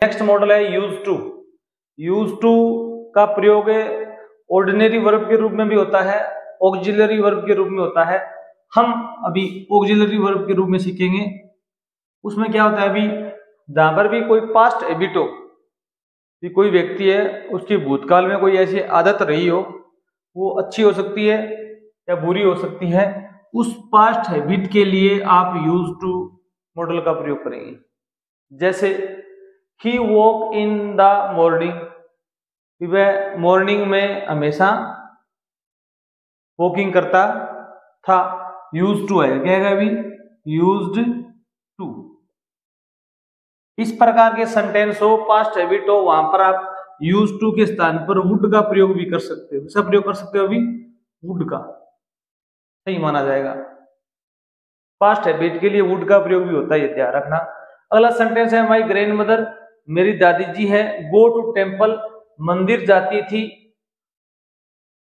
Next model है use to. Use to का प्रयोग ऑर्डिनरी वर्ब के रूप में भी होता है, ऑक्सिलरी वर्ब के रूप में होता है। हम अभी ऑक्सिलरी वर्ब के रूप में सीखेंगे। उसमें क्या होता है, अभी जहां पर भी कोई पास्ट हैबिट हो, कि कोई व्यक्ति है उसकी भूतकाल में कोई ऐसी आदत रही हो, वो अच्छी हो सकती है या बुरी हो सकती है, उस पास्ट हैबिट के लिए आप यूज टू मॉडल का प्रयोग करेंगे। जैसे ही वॉक इन द मॉर्निंग, वह मॉर्निंग में हमेशा वॉकिंग करता था। यूज टू है, क्या है अभी, यूज्ड टू। इस प्रकार के सेंटेंस हो, पास्ट हैबिट हो, वहां पर आप यूज टू के स्थान पर वुड का प्रयोग भी कर सकते हो। इसका प्रयोग कर सकते हो अभी वुड का, सही माना जाएगा। पास्ट हैबिट के लिए वुड का प्रयोग भी होता है, ये ध्यान रखना। अगला सेंटेंस है माई ग्रैंड मदर, मेरी दादी जी है, गो टू टेम्पल, मंदिर जाती थी,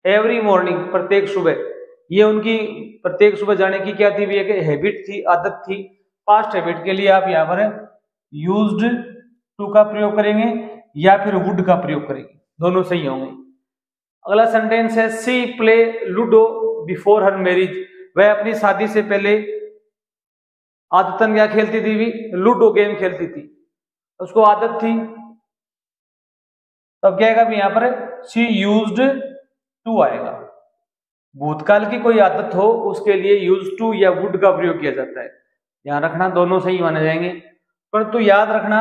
एवरी मॉर्निंग, प्रत्येक सुबह। ये उनकी प्रत्येक सुबह जाने की क्या थी, भी एक हैबिट थी, आदत थी। पास्ट हैबिट के लिए आप यहाँ पर यूज्ड टू का प्रयोग करेंगे या फिर वुड का प्रयोग करेंगे, दोनों सही होंगे। अगला सेंटेंस है she play ludo before her marriage, वह अपनी शादी से पहले आदतन क्या खेलती थी, भी लूडो गेम खेलती थी, उसको आदत थी। तब क्या आएगा भी यहाँ पर शी यूज्ड टू आएगा। भूतकाल की कोई आदत हो उसके लिए यूज टू या वुड का प्रयोग किया जाता है, ध्यान रखना, दोनों सही माने जाएंगे। परंतु याद रखना,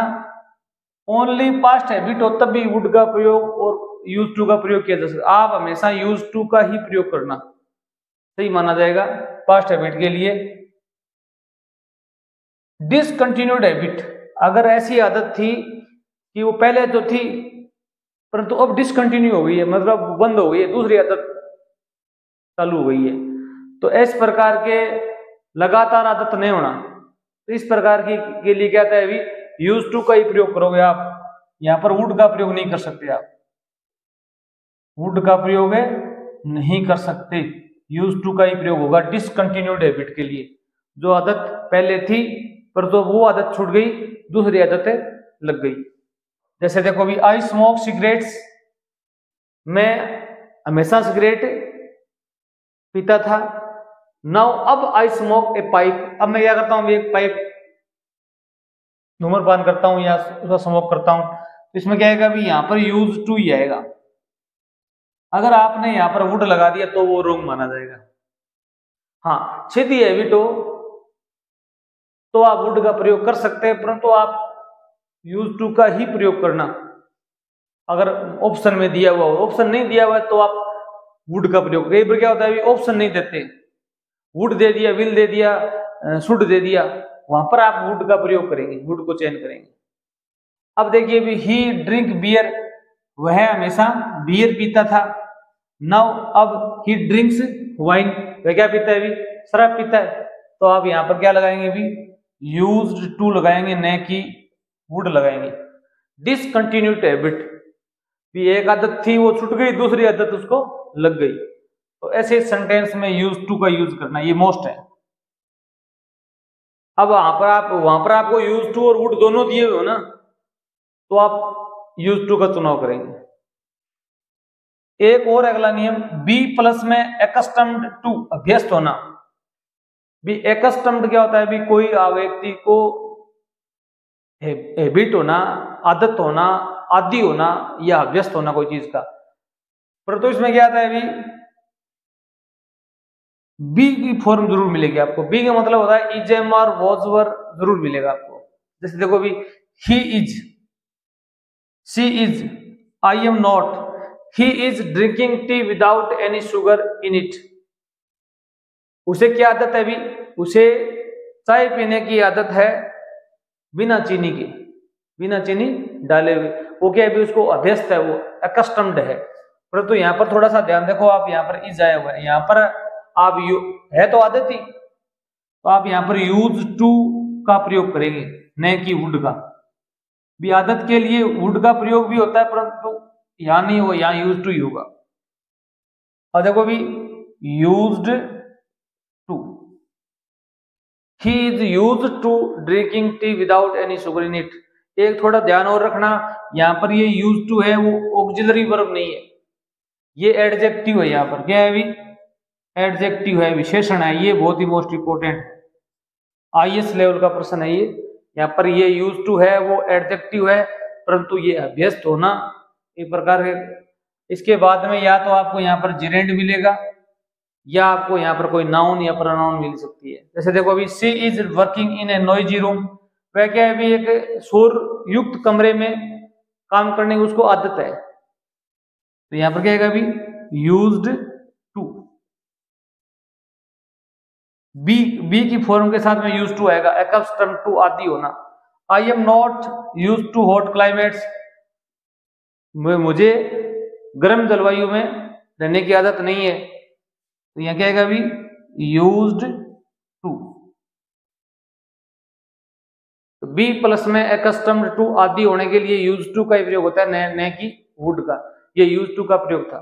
ओनली पास्ट हैबिट हो तब भी वुड का प्रयोग और यूज टू का प्रयोग किया जा सकता है। आप हमेशा यूज टू का ही प्रयोग करना, सही माना जाएगा पास्ट हैबिट के लिए। डिसकंटिन्यूड हैबिट, अगर ऐसी आदत थी कि वो पहले तो थी परंतु अब डिसकंटिन्यू हो गई है, मतलब बंद हो गई है, दूसरी आदत चालू हो गई है, तो इस प्रकार के लगातार आदत नहीं होना, तो इस प्रकार की के लिए क्या था, अभी यूज टू का ही प्रयोग करोगे आप। यहां पर वुड का प्रयोग नहीं कर सकते, आप वुड का प्रयोग नहीं कर सकते, यूज टू का ही प्रयोग होगा डिसकंटिन्यूड हैबिट के लिए। जो आदत पहले थी पर तो वो आदत छूट गई, दूसरी आदत लग गई। जैसे देखो अभी आई स्मोक सिगरेट्स, मैं हमेशा सिगरेट पीता था। नाउ अब आई स्मोक ए पाइप, अब मैं क्या करता हूं, एक पाइप धूम्रपान करता हूं या उसका स्मोक करता हूं। तो इसमें क्या आएगा, अभी यहां पर यूज टू ही आएगा। अगर आपने यहां पर वुड लगा दिया तो वो रॉन्ग माना जाएगा। हाँ, सीधी हैबिट हो तो आप वुड का प्रयोग कर सकते हैं, परंतु आप यूज टू का ही प्रयोग करना। अगर ऑप्शन में दिया हुआ हो, ऑप्शन नहीं दिया हुआ है तो आप वुड का प्रयोग। कई बार क्या होता है, ऑप्शन नहीं देते, वुड दे दिया, विल दे दिया, शुड दे दिया, वहां पर आप वुड का प्रयोग करेंगे, वुड को चयन करेंगे। अब देखिए अभी ही ड्रिंक बियर, वह हमेशा बियर पीता था। नाउ अब ही ड्रिंक्स वाइन, वह क्या पीता है, अभी शराब पीता है। तो आप यहां पर क्या लगाएंगे, अभी यूज्ड टू लगाएंगे, न कि वुड लगाएंगे। डिसकंटिन्यूड हैबिट, भी एक आदत थी वो छूट गई, दूसरी आदत उसको लग गई, तो ऐसे सेंटेंस में यूज टू का यूज करना, ये मोस्ट है। अब वहां पर आपको यूज टू और वुड दोनों दिए हुए हो ना, तो आप यूज टू का चुनाव करेंगे। एक और अगला नियम, बी प्लस में एकस्टम्ड टू, अभ्यस्त होना। भी एकस्टम्ड क्या होता है, भी कोई व्यक्ति को हैबिट होना, आदत होना, आदि होना या अभ्यस्त होना कोई चीज का। परंतु इसमें क्या आता है, अभी बी की फॉर्म जरूर मिलेगी आपको। बी का मतलब होता है इज एम और वॉज वर, जरूर मिलेगा आपको। जैसे देखो अभी he is, she is, I am not, he is drinking tea without any sugar in it. उसे क्या आदत है, अभी उसे चाय पीने की आदत है बिना चीनी के, बिना चीनी डाले हुए। वो क्या अभी उसको अभ्यस्त है, वो अकस्टम्ड है। परंतु यहाँ पर थोड़ा सा ध्यान देखो, आप यहाँ पर इज आया हुआ है, यहाँ पर आप है तो आदत ही, तो आप यहाँ पर यूज टू का प्रयोग करेंगे, न कि वुड का। भी आदत के लिए वुड का प्रयोग भी होता है, परंतु यहां नहीं होगा, यहां यूज टू ही होगा। और देखो भी used to, he is used to drinking tea without any sugar in it. एक थोड़ा ध्यान और रखना, यहाँ पर ये यूज टू है वो ऑक्सिलरी वर्ब नहीं है, ये एडजेक्टिव है। यहाँ पर क्या है अभी, एडजेक्टिव है, विशेषण है। ये बहुत ही मोस्ट इंपोर्टेंट है, आईएएस लेवल का प्रश्न है ये। यहाँ पर ये यूज टू है वो एडजेक्टिव है, परंतु ये अभ्यस्त होना एक प्रकार है। इसके बाद में या तो आपको यहाँ पर जेरेंड मिलेगा या आपको यहाँ पर कोई नाउन या प्रोनाउन मिल सकती है। जैसे देखो अभी she is working in a noisy room, वह क्या है अभी एक शोर युक्त कमरे में काम करने की उसको आदत है, तो यहाँ पर क्या है अभी यूज्ड टू। बी की फॉर्म के साथ में यूज टू आएगा, एक्स्टम टू आदि होना। I am not use to hot climates, मुझे गर्म जलवायु में रहने की आदत नहीं है, तो यहाँ क्या आएगा अभी यूज्ड टू। तो बी प्लस में एक्स्टम्ड टू आदि होने के लिए यूज टू का प्रयोग होता है, न कि वुड का। ये यूज टू का प्रयोग था।